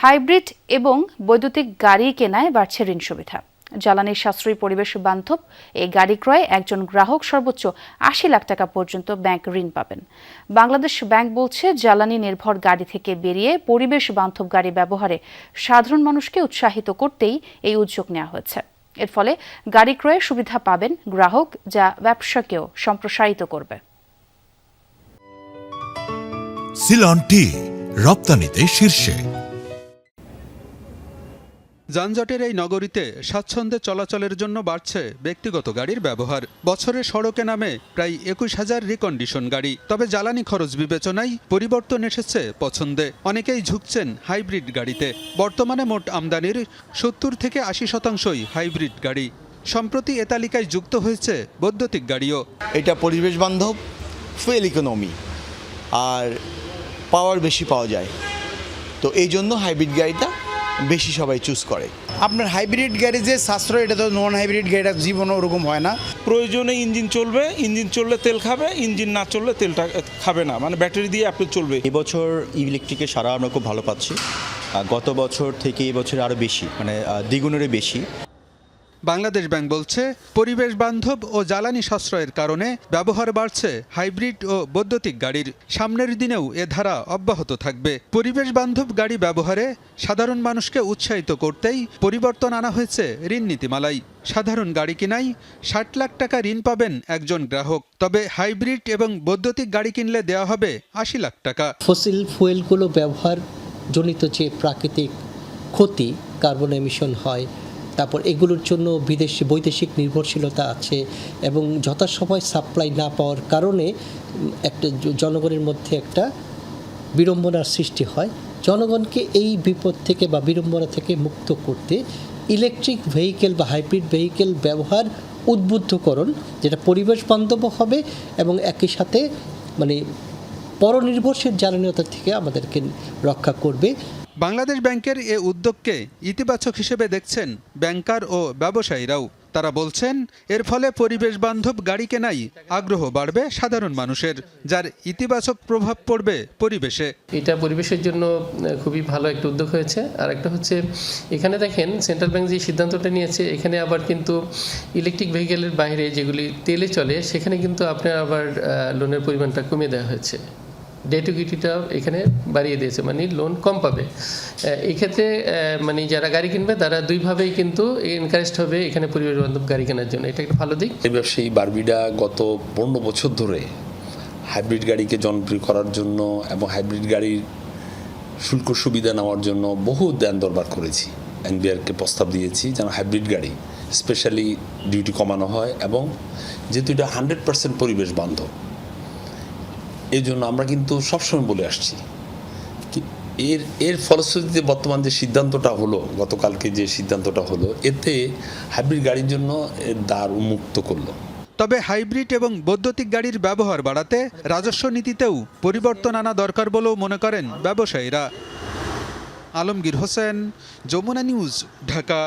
Hybrid এবং বৈদ্যুতিক গাড়ি কেনায় বাড়ছে ঋণ সুবিধা। জ্বালানি সাশ্রয়ী পরিবেশ বান্ধব এই গাড়ি ক্রয়ে একজন গ্রাহক সর্বোচ্চ ৮০ লাখ টাকা পর্যন্ত ব্যাংক ঋণ পাবেন। বাংলাদেশ ব্যাংক বলছে, জ্বালানি নির্ভর গাড়ি থেকে বেরিয়ে পরিবেশ বান্ধব গাড়ি ব্যবহারে সাধারণ মানুষকে উৎসাহিত করতেই এই উদ্যোগ নেওয়া হয়েছে। এর ফলে গাড়ি ক্রয়ে সুবিধা পাবেন গ্রাহক, যা ব্যবসাকেও সম্প্রসারিত করবে। সিলন টি রপ্তানিতে শীর্ষে। যানজটের এই নগরীতে স্বাচ্ছন্দ্যে চলাচলের জন্য বাড়ছে ব্যক্তিগত গাড়ির ব্যবহার। বছরে সড়কে নামে প্রায় ২১,০০০ রিকন্ডিশন গাড়ি। তবে জ্বালানি খরচ বিবেচনায় পরিবর্তন এসেছে পছন্দে। অনেকেই ঝুঁকছেন হাইব্রিড গাড়িতে। বর্তমানে মোট আমদানির ৭০ থেকে ৮০% হাইব্রিড গাড়ি। সম্প্রতি এ তালিকায় যুক্ত হয়েছে বৈদ্যুতিক গাড়িও। এটা পরিবেশ বান্ধব, ফুয়েল ইকোনমি আর পাওয়ার বেশি পাওয়া যায়, তো এই জন্য হাইব্রিড গাড়িটা বেশি সবাই চুজ করে। আপনার হাইব্রিড গাড়ি যে সাশ্রয়, এটা তো নন হাইব্রিড গাড়িটা জীবনে ওরকম হয় না। প্রয়োজনে ইঞ্জিন চলবে, ইঞ্জিন চললে তেল খাবে, ইঞ্জিন না চললে তেলটা খাবে না, মানে ব্যাটারি দিয়ে আপনি চলবে। এবছর ইলেকট্রিকের সারা আমরা খুব ভালো পাচ্ছি। গত বছর থেকে এবছর আরও বেশি, মানে দ্বিগুণেরও বেশি। বাংলাদেশ ব্যাংক বলছে, পরিবেশ বান্ধব ও জ্বালানি সাশ্রয়ের কারণে ব্যবহার বাড়ছে হাইব্রিড ও বৈদ্যুতিক গাড়ির। সামনের দিনেও এ ধারা অব্যাহত থাকবে। পরিবেশ বান্ধব গাড়ি ব্যবহারে সাধারণ মানুষকে উৎসাহিত করতেই পরিবর্তন আনা হয়েছে ঋণ নীতিমালায়। সাধারণ গাড়ি কিনাই ৬০ লাখ টাকা ঋণ পাবেন একজন গ্রাহক। তবে হাইব্রিড এবং বৈদ্যুতিক গাড়ি কিনলে দেওয়া হবে ৮০ লাখ টাকা। ফসিল ফুয়েলগুলো ব্যবহার জনিত যে প্রাকৃতিক ক্ষতি, কার্বন এমিশন হয়, তারপর এগুলোর জন্য বৈদেশিক নির্ভরশীলতা আছে এবং যথাসময় সাপ্লাই না পাওয়ার কারণে একটা জনগণের মধ্যে একটা বিড়ম্বনার সৃষ্টি হয়। জনগণকে এই বিপদ থেকে বা বিড়ম্বনা থেকে মুক্ত করতে ইলেকট্রিক ভেহিকেল বা হাইব্রিড ভেহিকেল ব্যবহার উদ্বুদ্ধকরণ, যেটা পরিবেশ বান্ধব হবে এবং একই সাথে মানে পরনির্ভরশীল জ্বালানিতা থেকে আমাদেরকে রক্ষা করবে। বাংলাদেশ ব্যাংকের এ উদ্যোগকে ইতিবাচক হিসেবে দেখছেন ব্যাংকার ও ব্যবসায়ীরাও। তারা বলছেন, এর ফলে পরিবেশ বান্ধব গাড়ি কেনাই আগ্রহ বাড়বে সাধারণ মানুষের, যার ইতিবাচক প্রভাব পড়বে পরিবেশে। এটা পরিবেশের জন্য খুবই ভালো একটা উদ্যোগ হয়েছে। আর একটা হচ্ছে, এখানে দেখেন সেন্ট্রাল ব্যাংক যে সিদ্ধান্তটা নিয়েছে, এখানে আবার কিন্তু ইলেকট্রিক ভেহিকেলের বাইরে যেগুলি তেলে চলে, সেখানে কিন্তু আপনার আবার লোনের পরিমাণটা কমিয়ে দেওয়া হয়েছে। ডেট ইকুইটিটা এখানে বাড়িয়ে দিয়েছে, মানে লোন কম পাবে। এই ক্ষেত্রে মানে যারা গাড়ি কিনবে তারা দুইভাবেই কিন্তু এনকারেজড হবে এখানে পরিবেশ বান্ধব গাড়ি কেনার জন্য। এটা একটা ভালো দিক। এই ব্যবসায়ী বারবিডা গত 15 বছর ধরে হাইব্রিড গাড়িকে জনপ্রিয় করার জন্য এবং হাইব্রিড গাড়ির শুল্ক সুবিধা নেওয়ার জন্য বহু দেন দরবার করেছি। এনবিআরকে প্রস্তাব দিয়েছি যেন হাইব্রিড গাড়ি স্পেশালি ডিউটি কমানো হয়, এবং যেহেতু এটা 100% পরিবেশ বান্ধব, এই জন্য আমরা কিন্তু সবসময় বলে আসছি। এর ফলশ্রুতিতে বর্তমান যে সিদ্ধান্তটা হলো, গতকালকে যে সিদ্ধান্তটা হলো, এতে হাইব্রিড গাড়ির জন্য দ্বার উন্মুক্ত করলো। তবে হাইব্রিড এবং বৈদ্যুতিক গাড়ির ব্যবহার বাড়াতে রাজস্ব নীতিতেও পরিবর্তন আনা দরকার বলেও মনে করেন ব্যবসায়ীরা। আলমগীর হোসেন, যমুনা নিউজ, ঢাকা।